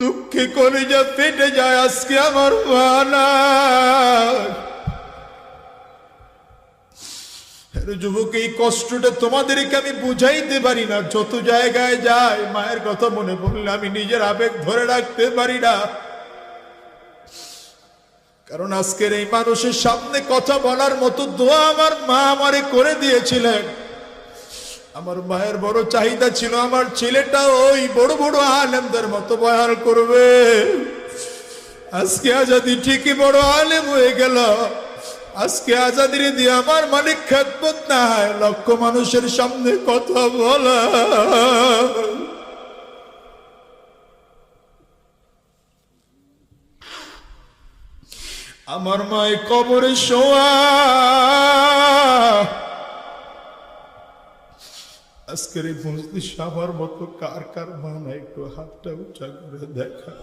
দুঃখে কলিজা ফেটে যায় আজকে আমার মা নাই। যুবক, এই কষ্টটা তোমাদেরকে আমি বুঝাইতে পারি না। যত জায়গায় যাই মায়ের কথা মনে পড়লে আমি নিজের আবেগ ধরে রাখতে পারি না। কারণ আজকের এই মানুষের সামনে কথা বলার মতো দোয়া আমার মা আমারে করে দিয়েছিলেন। আমার মায়ের বড় চাহিদা ছিল আমার ছেলেটা ওই বড় বড় আলেমদের মতো বয়ান করবে। আজকে আজাদি ঠিকই বড় আলেম হয়ে গেল। আজকে আজাদির দিয়ে আমার মালিক খেদমত না হয়, লক্ষ মানুষের সামনে কথা বলা। আমার মায় কবরে শোয়া। আজকের এই মজলিস আমার মতো কার কার মা নাই, একটু হাতটা উঁচা করে দেখা।